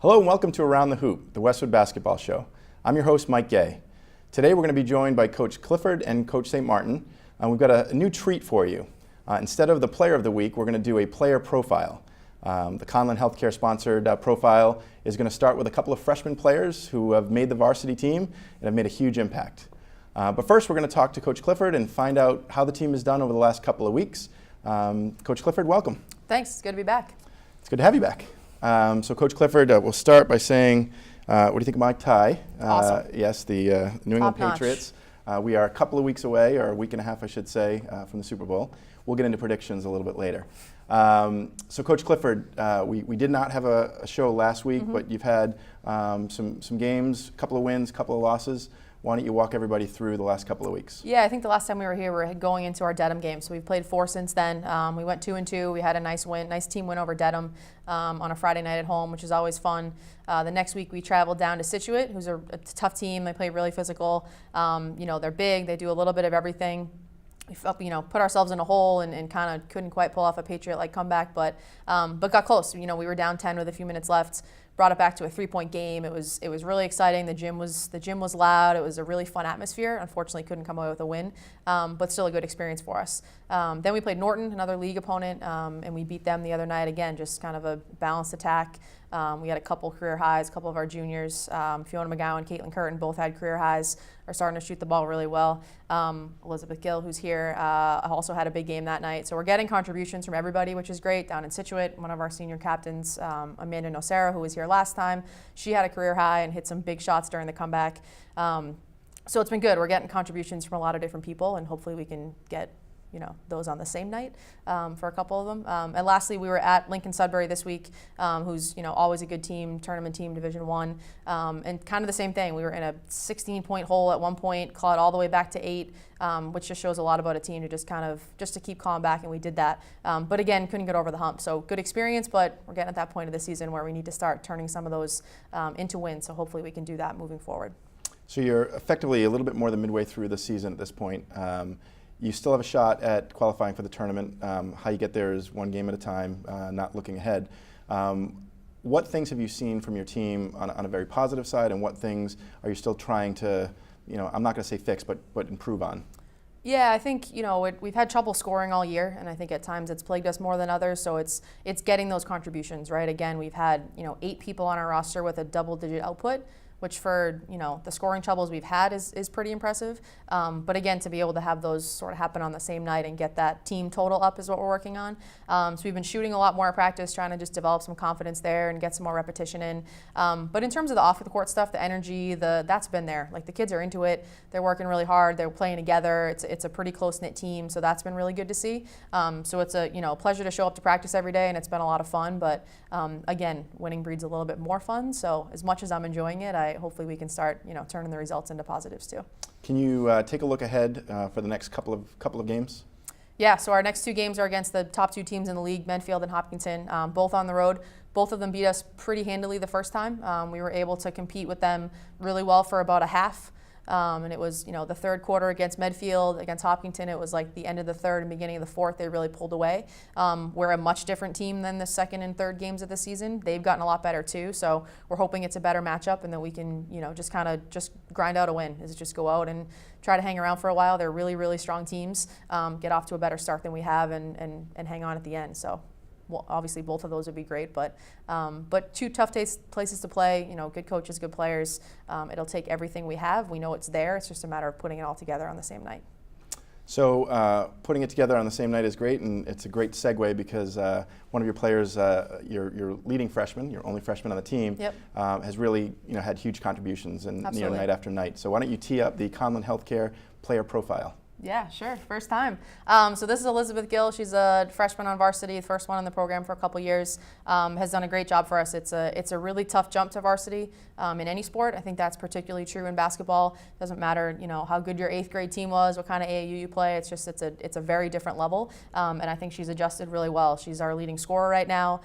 Hello and welcome to Around the Hoop, the Westwood Basketball Show. I'm your host, Mike Gay. Today we're going to be joined by Coach Clifford and Coach St. Martin. We've got a new treat for you. Instead of the Player of the Week, we're going to do a player profile. The Conlin Health Care sponsored profile is going to start with a couple of freshman players who have made the varsity team and have made a huge impact. But first we're going to talk to Coach Clifford and find out how the team has done over the last couple of weeks. Coach Clifford, welcome. Thanks, it's good to be back. It's good to have you back. So Coach Clifford, we'll start by saying, what do you think of my tie? Awesome. Yes, the New England Top-notch. Patriots. We are a couple of weeks away, or a week and a half I should say, from the Super Bowl. We'll get into predictions a little bit later. So Coach Clifford, we did not have a show last week, but you've had some games, a couple of wins, a couple of losses. Why don't you walk everybody through the last couple of weeks? Yeah, I think the last time we were here, we were going into our Dedham game. So we've played 4 since then. We went 2-2. We had a nice team win over Dedham on a Friday night at home, which is always fun. The next week we traveled down to Scituate, who's a tough team. They play really physical. They're big. They do a little bit of everything. We put ourselves in a hole and kind of couldn't quite pull off a Patriot-like comeback, but got close. We were down 10 with a few minutes left. Brought it back to a 3-point game. It was really exciting. The gym was loud. It was a really fun atmosphere. Unfortunately, couldn't come away with a win, but still a good experience for us. Then we played Norton, another league opponent, and we beat them the other night. Again, just kind of a balanced attack. We had a couple career highs. A couple of our juniors, Fiona McGowan, Caitlin Curtin, both had career highs. Are starting to shoot the ball really well. Elizabeth Gill, who's here, also had a big game that night. So we're getting contributions from everybody, which is great. Down in Scituate, one of our senior captains, Amanda Nocera, who was here last time, she had a career high and hit some big shots during the comeback. So it's been good. We're getting contributions from a lot of different people, and hopefully we can get those on the same night for a couple of them. And lastly, we were at Lincoln Sudbury this week, who's always a good team, tournament team, Division I, and kind of the same thing. We were in a 16-point hole at one point, clawed all the way back to 8, which just shows a lot about a team to just to keep calm back, and we did that. But again, couldn't get over the hump. So good experience, but we're getting at that point of the season where we need to start turning some of those into wins. So hopefully we can do that moving forward. So you're effectively a little bit more than midway through the season at this point. You still have a shot at qualifying for the tournament. How you get there is one game at a time, not looking ahead. What things have you seen from your team on a very positive side, and what things are you still trying to, I'm not going to say fix, but improve on? Yeah, I think we've had trouble scoring all year, and I think at times it's plagued us more than others. So it's getting those contributions right. Again, we've had 8 people on our roster with a double-digit output, which for the scoring troubles we've had is pretty impressive. But again, to be able to have those sort of happen on the same night and get that team total up is what we're working on. So we've been shooting a lot more at practice, trying to just develop some confidence there and get some more repetition in. But in terms of the off the court stuff, the energy, that's been there. Like the kids are into it. They're working really hard. They're playing together. It's a pretty close-knit team, so that's been really good to see. So it's a pleasure to show up to practice every day, and it's been a lot of fun. But again, winning breeds a little bit more fun. So as much as I'm enjoying it, hopefully we can start turning the results into positives too. Can you take a look ahead for the next couple of games? Yeah, so our next 2 games are against the top 2 teams in the league, Medfield and Hopkinton, both on the road. Both of them beat us pretty handily the first time. We were able to compete with them really well for about a half. And it was, the third quarter against Medfield, against Hopkinton, it was like the end of the third and beginning of the fourth, they really pulled away. We're a much different team than the second and third games of the season. They've gotten a lot better too, so we're hoping it's a better matchup and that we can, just grind out a win, is just go out and try to hang around for a while. They're really, really strong teams, get off to a better start than we have and hang on at the end. So. Well, obviously both of those would be great, but 2 tough places to play. Good coaches, good players. It'll take everything we have. We know it's there. It's just a matter of putting it all together on the same night. So putting it together on the same night is great, and it's a great segue because one of your players, your leading freshman, your only freshman on the team, Yep. Has really had huge contributions and Absolutely. night after night. So why don't you tee up the Conlin Health Care player profile? Yeah, sure. First time. So this is Elizabeth Gill. She's a freshman on varsity, the first one in the program for a couple years. Has done a great job for us. It's a really tough jump to varsity in any sport. I think that's particularly true in basketball. Doesn't matter, how good your 8th grade team was, what kind of AAU you play. It's a very different level. And I think she's adjusted really well. She's our leading scorer right now.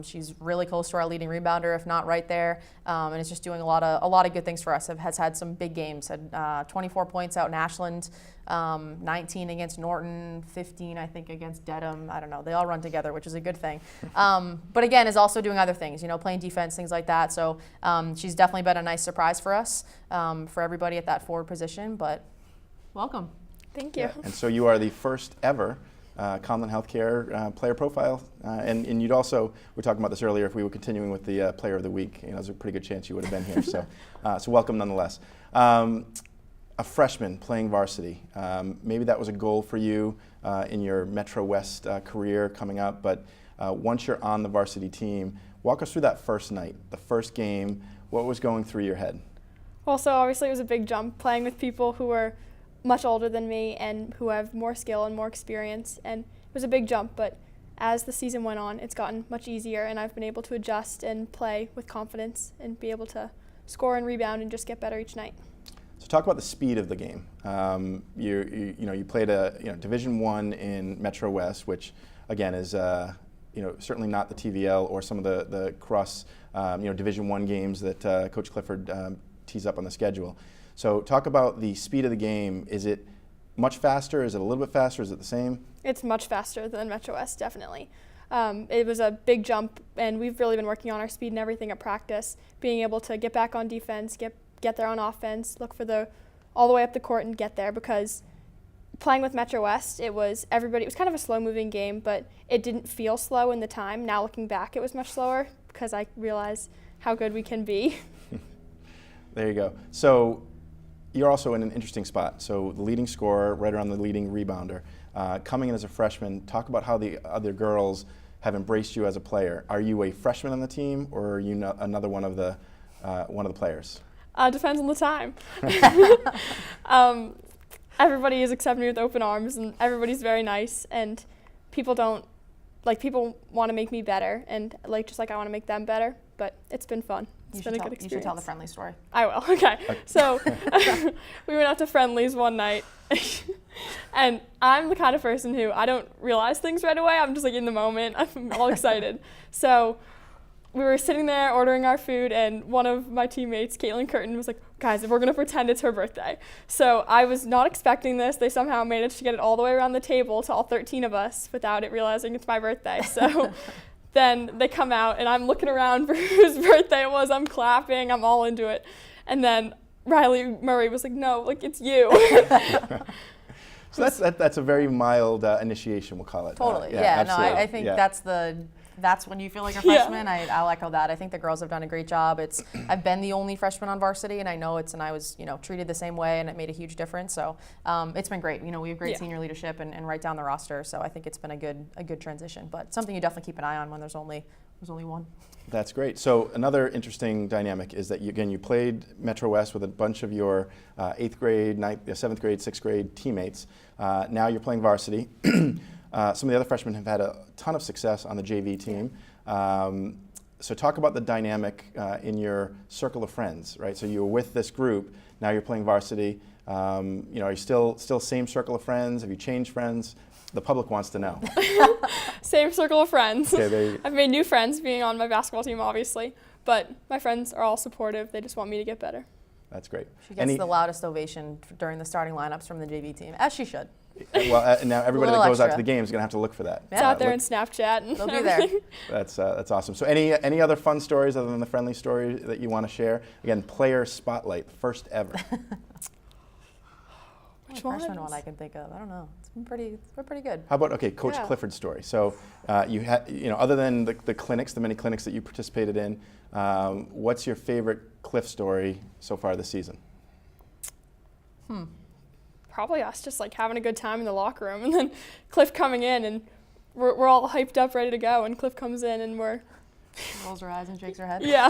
She's really close to our leading rebounder, if not right there, and is just doing a lot of good things for us. Has had some big games. Had 24 points out in Ashland, 19 against Norton, 15 I think against Dedham. I don't know. They all run together, which is a good thing. But again, is also doing other things. Playing defense, things like that. So she's definitely been a nice surprise for us, for everybody at that forward position. But welcome. Thank you. Yeah. And so you are the first ever Conlin Health Care player profile. And you'd also, we were talking about this earlier, if we were continuing with the player of the week, there's a pretty good chance you would have been here. So welcome nonetheless. A freshman playing varsity. Maybe that was a goal for you in your Metro West career coming up, but once you're on the varsity team, walk us through that first night, the first game. What was going through your head? Well, so obviously it was a big jump playing with people who were much older than me and who have more skill and more experience, and it was a big jump, but as the season went on, it's gotten much easier, and I've been able to adjust and play with confidence and be able to score and rebound and just get better each night. So talk about the speed of the game. You played a Division I in Metro West, which again is certainly not the TVL or some of the cross Division I games that Coach Clifford tees up on the schedule. So talk about the speed of the game. Is it much faster? Is it a little bit faster? Is it the same? It's much faster than Metro West, definitely. It was a big jump, and we've really been working on our speed and everything at practice, being able to get back on defense, get there on offense, look for all the way up the court and get there, because playing with Metro West, it was kind of a slow-moving game, but it didn't feel slow in the time. Now looking back, it was much slower because I realize how good we can be. There you go. So you're also in an interesting spot. So the leading scorer, right around the leading rebounder, coming in as a freshman. Talk about how the other girls have embraced you as a player. Are you a freshman on the team, or are you another one of the players? Depends on the time. Everybody is accepting me with open arms, and everybody's very nice, and people want to make me better, and just like I want to make them better, but it's been fun. It's been a good experience. You should tell the friendly story. I will. Okay. So we went out to friendlies one night, and I'm the kind of person who I don't realize things right away. I'm just in the moment. I'm all excited. So we were sitting there ordering our food, and one of my teammates, Caitlin Curtin, was like, guys, we're going to pretend it's her birthday. So I was not expecting this. They somehow managed to get it all the way around the table to all 13 of us without it realizing it's my birthday. So then they come out, and I'm looking around for whose birthday it was. I'm clapping. I'm all into it. And then Riley Murray was like, no, it's you. So that's a very mild initiation, we'll call it. Totally. I think that's when you feel like a freshman. Yeah. I'll echo that. I think the girls have done a great job. I've been the only freshman on varsity, and I know and I was treated the same way, and it made a huge difference. So it's been great. We have great senior leadership and right down the roster. So I think it's been a good transition, but something you definitely keep an eye on when there's only one. That's great. So another interesting dynamic is that you played Metro West with a bunch of your 8th grade, 7th grade, 6th grade teammates. Now you're playing varsity. Some of the other freshmen have had a ton of success on the JV team. So talk about the dynamic in your circle of friends, right? So you were with this group, now you're playing varsity. Are you still same circle of friends? Have you changed friends? The public wants to know. Same circle of friends. Okay, I've made new friends being on my basketball team, obviously, but my friends are all supportive. They just want me to get better. That's great. She gets the loudest ovation during the starting lineups from the JV team, as she should. Well, now everybody that goes out to the game is going to have to look for that. It's out there in Snapchat. And they'll be there. That's awesome. So any other fun stories other than the friendly story that you want to share? Again, player spotlight, first ever. Which freshman one I can think of? I don't know. It's been pretty good. How about Coach Clifford's story? So you had other than the clinics, the many clinics that you participated in, what's your favorite Cliff story so far this season? Probably us just having a good time in the locker room, and then Cliff coming in, and we're all hyped up, ready to go, and Cliff comes in, and rolls her eyes and shakes her head. Yeah.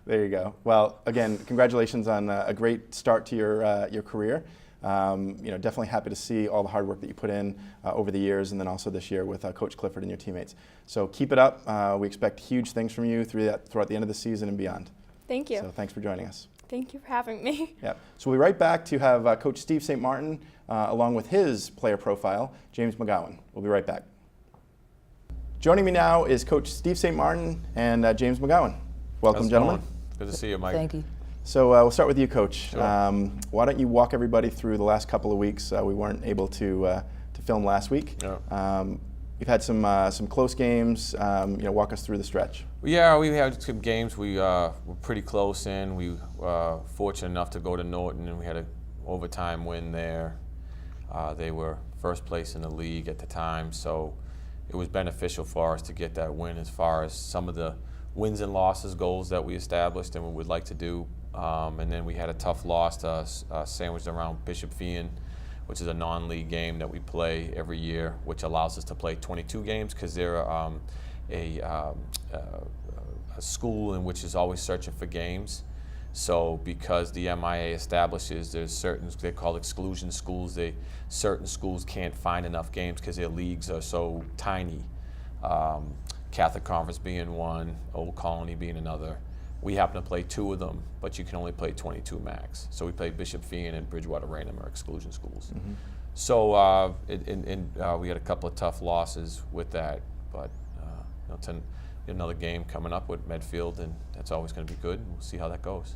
There you go. Well, again, congratulations on a great start to your career. Definitely happy to see all the hard work that you put in over the years, and then also this year with Coach Clifford and your teammates. So keep it up. We expect huge things from you throughout the end of the season and beyond. Thank you. So thanks for joining us. Thank you for having me. Yeah. So we'll be right back to have Coach Steve St. Martin along with his player profile, James McGowan. We'll be right back. Joining me now is Coach Steve St. Martin and James McGowan. Welcome, How's it gentlemen. going? Good to see you, Mike. Thank you. So we'll start with you, Coach. Sure. Why don't you walk everybody through the last couple of weeks? We weren't able to film last week. Yeah. You've had some close games. Walk us through the stretch. Yeah, we had some games we were pretty close in. We were fortunate enough to go to Norton, and we had an overtime win there. They were first place in the league at the time, so it was beneficial for us to get that win as far as some of the wins and losses goals that we established and we would like to do. And then we had a tough loss sandwiched around Bishop Feehan, which is a non-league game that we play every year, which allows us to play 22 games because they're a school in which is always searching for games. So because the MIA establishes there's certain, they're called exclusion schools, certain schools can't find enough games because their leagues are so tiny. Catholic Conference being one, Old Colony being another. We happen to play 2 of them, but you can only play 22 max. So we play Bishop Feehan and Bridgewater Raynham are exclusion schools. Mm-hmm. So we had a couple of tough losses with that, but another game coming up with Medfield, and that's always going to be good. We'll see how that goes.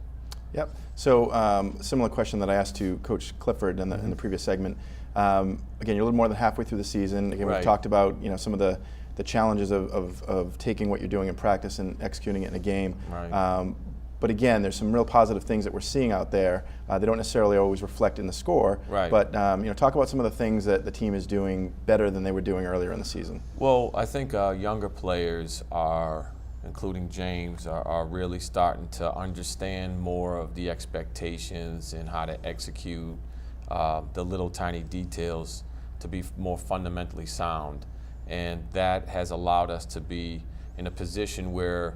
Yep. So similar question that I asked to Coach Clifford in the previous segment. Again, you're a little more than halfway through the season. Again, Right. we've talked about some of the challenges of taking what you're doing in practice and executing it in a game. Right. But again, there's some real positive things that we're seeing out there. They don't necessarily always reflect in the score. Right. But talk about some of the things that the team is doing better than they were doing earlier in the season. Well, I think younger players are, including James, are really starting to understand more of the expectations and how to execute the little tiny details to be more fundamentally sound. And that has allowed us to be in a position where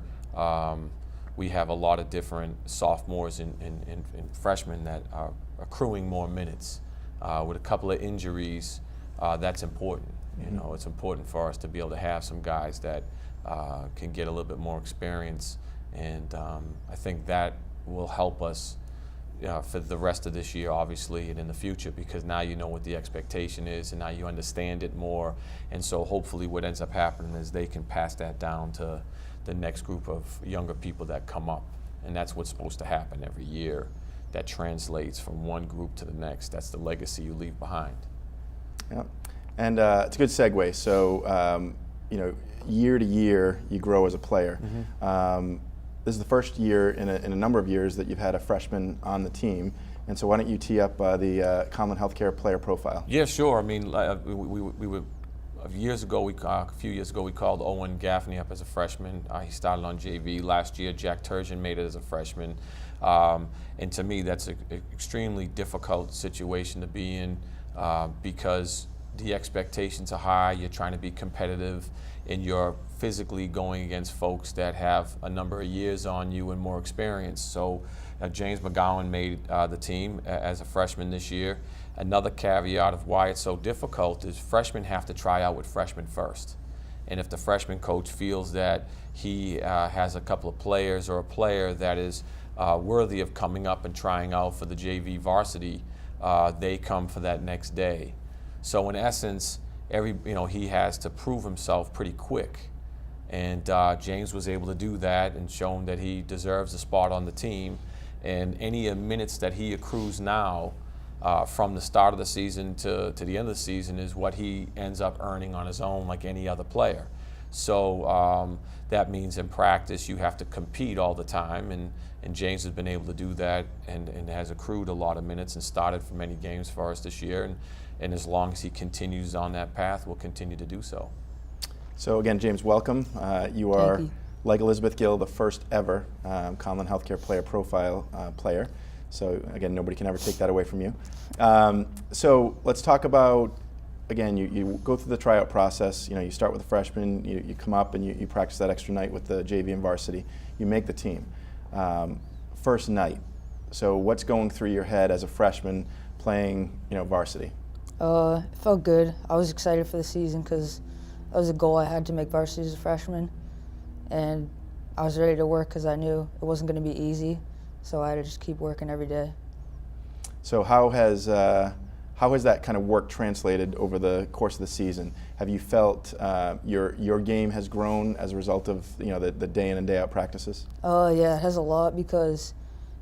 we have a lot of different sophomores and freshmen that are accruing more minutes. With a couple of injuries, that's important. Mm-hmm. It's important for us to be able to have some guys that can get a little bit more experience, and I think that will help us for the rest of this year, obviously, and in the future, because now you know what the expectation is, and now you understand it more, and so hopefully what ends up happening is they can pass that down to the next group of younger people that come up, and that's what's supposed to happen every year. That translates from one group to the next. That's the legacy you leave behind. Yeah, and it's a good segue. So, year to year, you grow as a player. Mm-hmm. This is the first year in a number of years that you've had a freshman on the team, and so why don't you tee up the Conlin Health Care player profile? Yeah, sure. I mean, we were a few years ago we called Owen Gaffney up as a freshman. He started on JV last year. Jack Turgeon made it as a freshman, and to me that's an extremely difficult situation to be in because the expectations are high. You're trying to be competitive, and you're physically going against folks that have a number of years on you and more experience. So James McGowan made the team as a freshman this year. Another caveat of why it's so difficult is freshmen have to try out with freshmen first. And if the freshman coach feels that he has a couple of players or a player that is worthy of coming up and trying out for the JV varsity, they come for that next day. So in essence, he has to prove himself pretty quick. And James was able to do that and shown that he deserves a spot on the team. And any minutes that he accrues now from the start of the season to the end of the season is what he ends up earning on his own like any other player. So that means in practice you have to compete all the time, and James has been able to do that and has accrued a lot of minutes and started for many games for us this year. And as long as he continues on that path, we'll continue to do so. So again, James, welcome. You are, Thank you. like Elizabeth Gill, the first ever Conlin Health Care player profile player. So again, nobody can ever take that away from you. So let's talk about, again, you go through the tryout process. You start with a freshman, you come up and you practice that extra night with the JV and varsity. You make the team. First night. So what's going through your head as a freshman playing, varsity? It felt good. I was excited for the season because that was a goal I had to make varsity as a freshman, and I was ready to work because I knew it wasn't going to be easy, so I had to just keep working every day. So how how has that kind of work translated over the course of the season? Have you felt your game has grown as a result of the day in and day out practices? Oh yeah, it has a lot because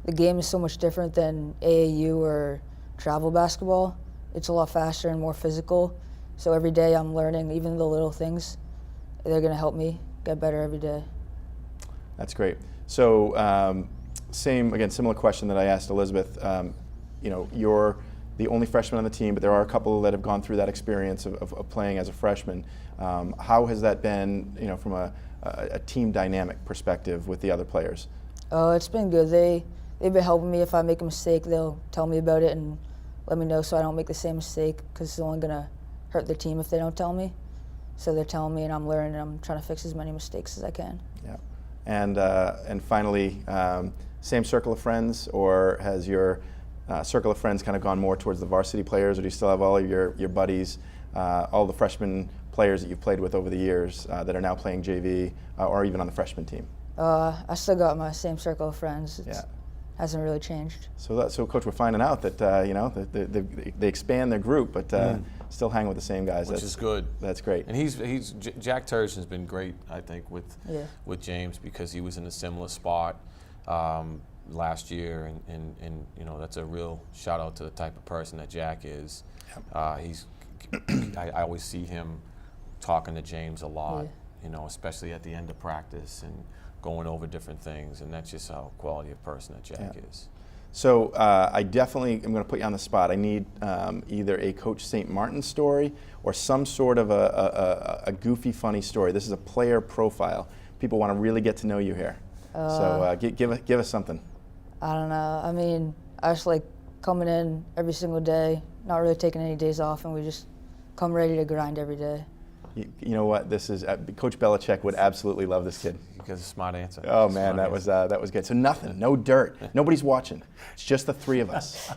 the game is so much different than AAU or travel basketball. It's a lot faster and more physical. So every day I'm learning, even the little things. They're going to help me get better every day. That's great. So similar question that I asked Elizabeth. You're the only freshman on the team, but there are a couple that have gone through that experience of playing as a freshman. How has that been, from a team dynamic perspective with the other players? Oh, it's been good. They've been helping me. If I make a mistake, they'll tell me about it and let me know so I don't make the same mistake, because it's only going to hurt the team if they don't tell me. So they're telling me, and I'm learning, and I'm trying to fix as many mistakes as I can. Yeah. And finally, same circle of friends, or has your circle of friends kind of gone more towards the varsity players, or do you still have all of your buddies, all the freshman players that you've played with over the years that are now playing JV or even on the freshman team? I still got my same circle of friends. Yeah. Hasn't really changed. So Coach, we're finding out that they expand their group, but still hang with the same guys. Which is good. That's great. And Jack Turgeon's been great, I think, with James, because he was in a similar spot last year, and that's a real shout out to the type of person that Jack is. Yep. I always see him talking to James a lot, especially at the end of practice and going over different things, and that's just how quality of person that Jack is. So I definitely am going to put you on the spot. I need either a Coach St. Martin story or some sort of a goofy, funny story. This is a player profile. People want to really get to know you here. So give us something. I don't know. I mean, I just like coming in every single day, not really taking any days off, and we just come ready to grind every day. You know what? This is Coach Belichick would absolutely love this kid. Because a smart answer. Oh man, that was good. So nothing, no dirt, nobody's watching. It's just the three of us.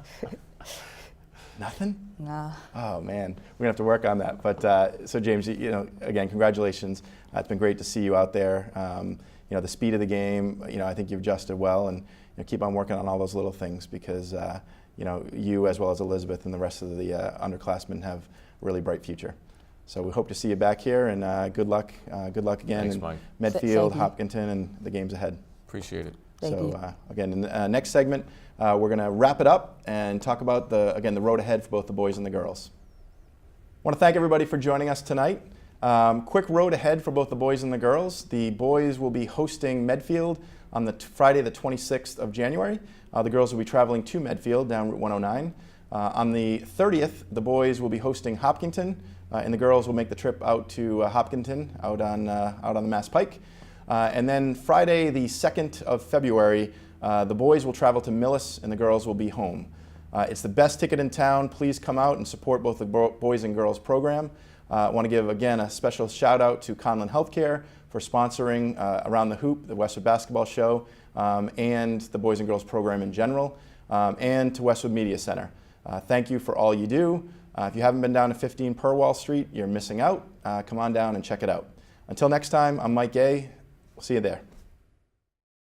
Nothing? Nah. Oh man, we're gonna have to work on that. But so James, again, congratulations. It's been great to see you out there. The speed of the game. I think you've adjusted well, and keep on working on all those little things, because you, as well as Elizabeth and the rest of the underclassmen, have a really bright future. So we hope to see you back here, and good luck again. Thanks, in Mike. Medfield, Hopkinton, and the games ahead. Appreciate it. Thank you. Again, in the next segment, we're going to wrap it up and talk about the road ahead for both the boys and the girls. I want to thank everybody for joining us tonight. Quick road ahead for both the boys and the girls. The boys will be hosting Medfield on the Friday, the 26th of January. The girls will be traveling to Medfield down Route 109. On the 30th, the boys will be hosting Hopkinton, and the girls will make the trip out to Hopkinton, out on the Mass Pike. And then Friday, the 2nd of February, the boys will travel to Millis, and the girls will be home. It's the best ticket in town. Please come out and support both the boys and girls program. I want to give, again, a special shout out to Conlin Health Care for sponsoring Around the Hoop, the Westwood Basketball Show, and the boys and girls program in general, and to Westwood Media Center. Thank you for all you do. If you haven't been down to 15 Purwall Street, you're missing out. Come on down and check it out. Until next time, I'm Mike Gay. We'll see you there.